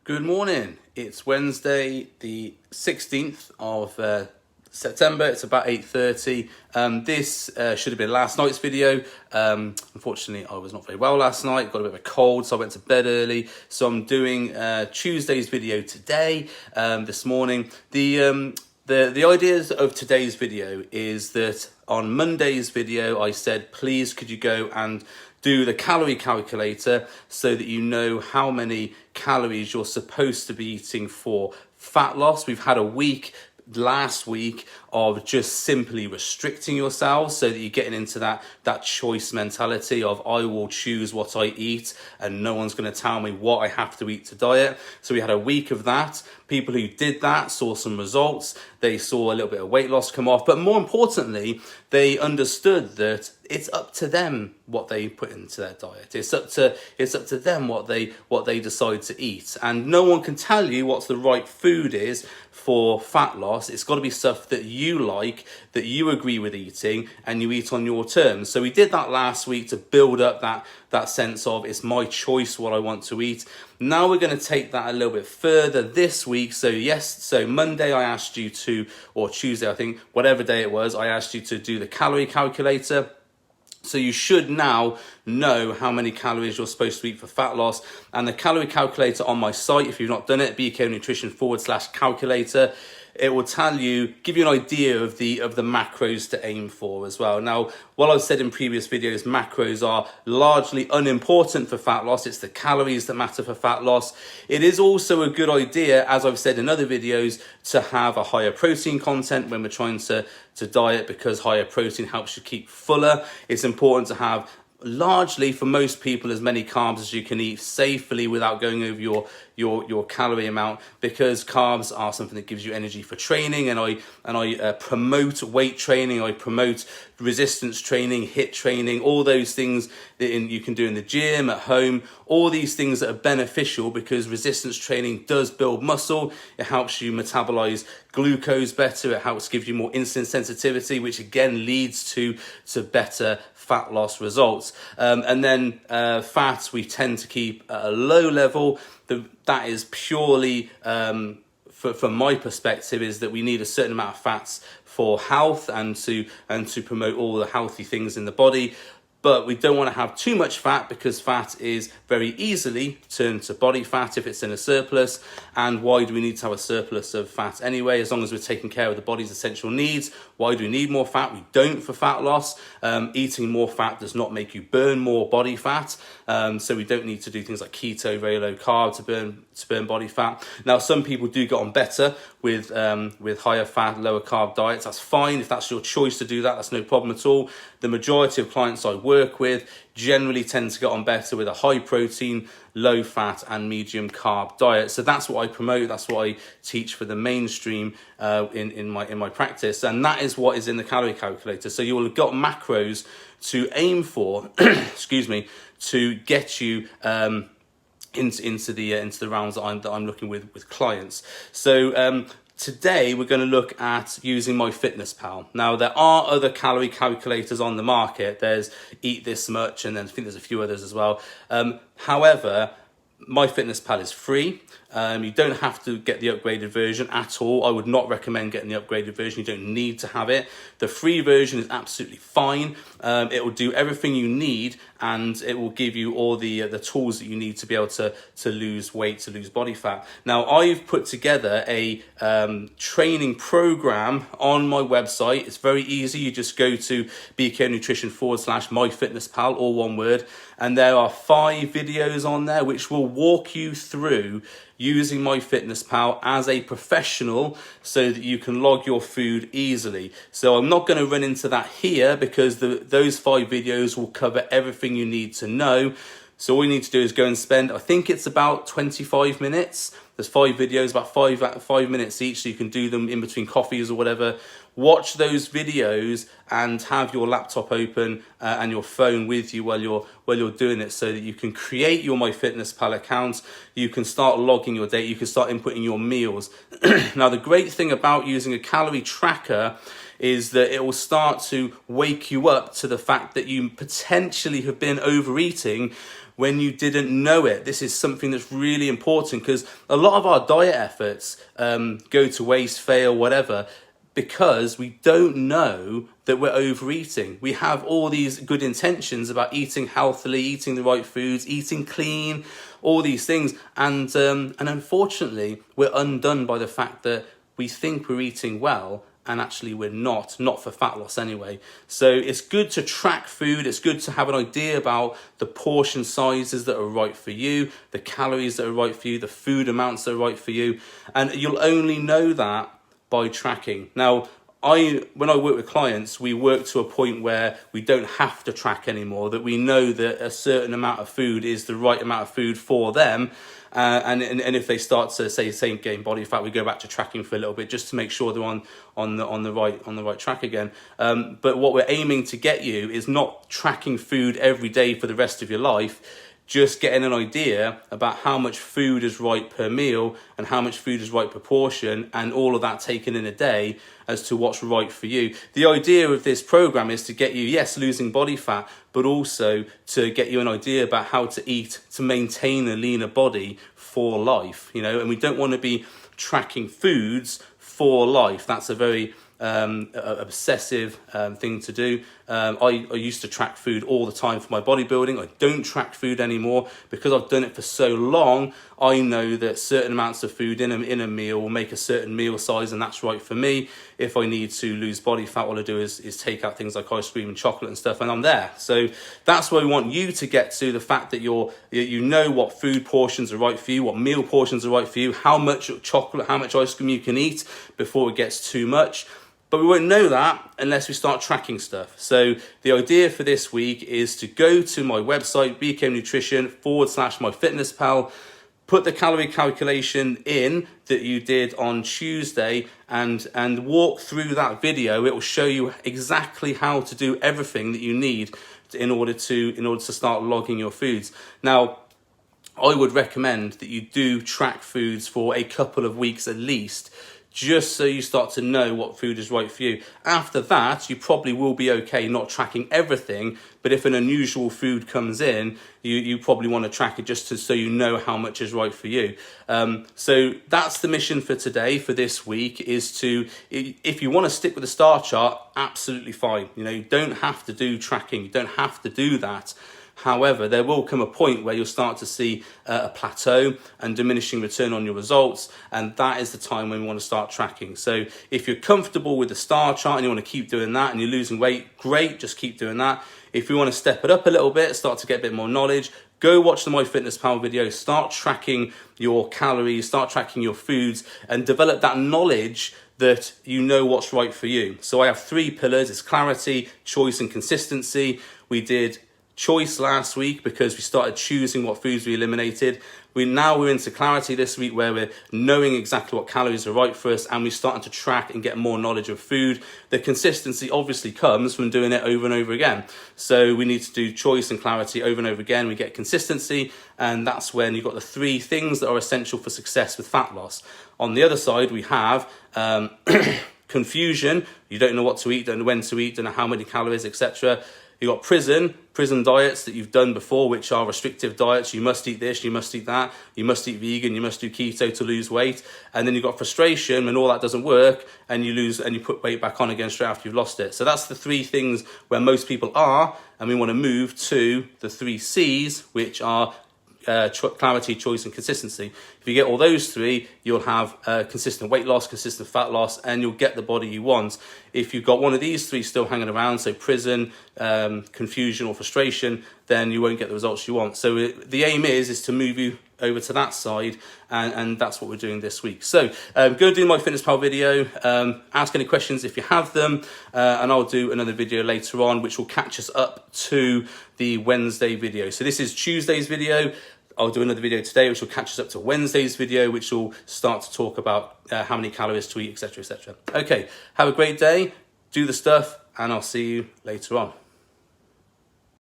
Good morning. It's Wednesday, the 16th of September. It's about 8:30. This should have been last night's video. Unfortunately, I was not very well last night. Got a bit of a cold, so I went to bed early. So I'm doing Tuesday's video today, this morning. The ideas of today's video is that on Monday's video, I said, please could you go and do the calorie calculator so that you know how many calories you're supposed to be eating for fat loss. We've had a week last week of just simply restricting yourselves so that you're getting into that choice mentality of I will choose what I eat and no one's going to tell me what I have to eat to diet. So we had a week of that. People who did that saw some results. They saw a little bit of weight loss come off, but more importantly, they understood that it's up to them what they put into their diet. It's up to them what they decide to eat, and no one can tell you what the right food is for fat loss. It's got to be stuff that you like, that you agree with eating, and you eat on your terms. So we did that last week to build up that sense of it's my choice what I want to eat. Now we're going to take that a little bit further this week. So Monday I asked you to, or Tuesday I think, whatever day it was, I asked you to do the calorie calculator. So you should now know how many calories you're supposed to eat for fat loss. And the calorie calculator on my site, if you've not done it, bkonutrition/calculator, it will tell you, give you an idea of the macros to aim for as well. Now, what I've said in previous videos, macros are largely unimportant for fat loss. It's the calories that matter for fat loss. It is also a good idea, as I've said in other videos, to have a higher protein content when we're trying to diet, because higher protein helps you keep fuller. It's important to have, largely for most people, as many carbs as you can eat safely without going over your calorie amount, because carbs are something that gives you energy for training, and I promote weight training, I promote resistance training, HIIT training, all those things that you can do in the gym, at home, all these things that are beneficial, because resistance training does build muscle. It helps you metabolize glucose better, it helps give you more insulin sensitivity, which again leads to better fat loss results. And then fats we tend to keep at a low level. That is purely, from my perspective, is that we need a certain amount of fats for health and to promote all the healthy things in the body. But we don't want to have too much fat, because fat is very easily turned to body fat if it's in a surplus. And why do we need to have a surplus of fat anyway? As long as we're taking care of the body's essential needs, why do we need more fat? We don't for fat loss. Eating more fat does not make you burn more body fat. So we don't need to do things like keto, very low carb to burn body fat. Now, some people do get on better with higher fat, lower carb diets. That's fine. If that's your choice to do that, that's no problem at all. The majority of clients I work with generally tend to get on better with a high protein, low fat and medium carb diet. So that's what I promote. That's what I teach for the mainstream in my practice. And that is what is in the calorie calculator. So you will have got macros to aim for, excuse me, to get you into the rounds that I'm looking with clients. So today we're going to look at using MyFitnessPal. Now, there are other calorie calculators on the market. There's Eat This Much, and then I think there's a few others as well. However, MyFitnessPal is free. You don't have to get the upgraded version at all. I would not recommend getting the upgraded version. You don't need to have it. The free version is absolutely fine. It will do everything you need, and it will give you all the tools that you need to be able to lose weight, to lose body fat. Now, I've put together a training program on my website. It's very easy. You just go to bkonutrition/MyFitnessPal, all one word, and there are 5 videos on there which will walk you through using MyFitnessPal as a professional so that you can log your food easily. So I'm not going to run into that here, because those 5 videos will cover everything you need to know. So all you need to do is go and spend, I think it's about 25 minutes. There's 5 videos, about 5 minutes each, so you can do them in between coffees or whatever. Watch those videos and have your laptop open and your phone with you while you're doing it, so that you can create your MyFitnessPal account. You can start logging your data. You can start inputting your meals. Now, the great thing about using a calorie tracker is that it will start to wake you up to the fact that you potentially have been overeating when you didn't know it. This is something that's really important, because a lot of our diet efforts go to waste, fail, whatever, because we don't know that we're overeating. We have all these good intentions about eating healthily, eating the right foods, eating clean, all these things, and unfortunately we're undone by the fact that we think we're eating well and actually we're not for fat loss anyway. So it's good to track food, it's good to have an idea about the portion sizes that are right for you, the calories that are right for you, the food amounts that are right for you, and you'll only know that by tracking. Now, when I work with clients, we work to a point where we don't have to track anymore, that we know that a certain amount of food is the right amount of food for them. And if they start to say gain body fat, we go back to tracking for a little bit just to make sure they're on the right track again. But what we're aiming to get you is not tracking food every day for the rest of your life, just getting an idea about how much food is right per meal and how much food is right per portion, and all of that taken in a day as to what's right for you. The idea of this program is to get you, yes, losing body fat, but also to get you an idea about how to eat to maintain a leaner body for life, and we don't want to be tracking foods for life. That's a very obsessive thing to do. I used to track food all the time for my bodybuilding. I don't track food anymore because I've done it for so long. I know that certain amounts of food in a meal will make a certain meal size, and that's right for me. If I need to lose body fat, all I do is take out things like ice cream and chocolate and stuff, and I'm there. So that's where we want you to get to, the fact that you know what food portions are right for you, what meal portions are right for you, how much chocolate, how much ice cream you can eat before it gets too much. But we won't know that unless we start tracking stuff. So the idea for this week is to go to my website, BK Nutrition /MyFitnessPal, put the calorie calculation in that you did on Tuesday, and walk through that video. It will show you exactly how to do everything that you need in order to start logging your foods. Now, I would recommend that you do track foods for a couple of weeks at least, just so you start to know what food is right for you. After that, you probably will be okay not tracking everything, but if an unusual food comes in, you probably want to track it just so you know how much is right for you. So that's the mission for today, for this week, is to, if you want to stick with the star chart, absolutely fine. You don't have to do tracking, you don't have to do that. However, there will come a point where you'll start to see a plateau and diminishing return on your results, and that is the time when we want to start tracking. So if you're comfortable with the star chart and you want to keep doing that and you're losing weight, great, just keep doing that. If you want to step it up a little bit, start to get a bit more knowledge, go watch the MyFitnessPal video, start tracking your calories, start tracking your foods, and develop that knowledge that you know what's right for you. So I have 3 pillars. It's clarity, choice, and consistency. We did choice last week because we started choosing what foods we eliminated. We're into clarity this week, where we're knowing exactly what calories are right for us, and we're starting to track and get more knowledge of food. The consistency obviously comes from doing it over and over again. So we need to do choice and clarity over and over again. We get consistency, and that's when you've got the 3 things that are essential for success with fat loss. On the other side, we have confusion. You don't know what to eat, don't know when to eat, don't know how many calories, etc. You've got prison diets that you've done before, which are restrictive diets. You must eat this, you must eat that, you must eat vegan, you must do keto to lose weight. And then you've got frustration when all that doesn't work and you put weight back on again straight after you've lost it. So that's the 3 things where most people are, and we want to move to the 3 C's, which are clarity, choice, and consistency. If you get all those 3, you'll have consistent weight loss, consistent fat loss, and you'll get the body you want. If you've got one of these 3 still hanging around, so prison, confusion, or frustration, then you won't get the results you want. So the aim is to move you over to that side, and that's what we're doing this week. So go do my MyFitnessPal video, ask any questions if you have them, and I'll do another video later on which will catch us up to the Wednesday video. So this is Tuesday's video. I'll do another video today which will catch us up to Wednesday's video, which will start to talk about how many calories to eat, etc, etc. Okay, have a great day, do the stuff, and I'll see you later on.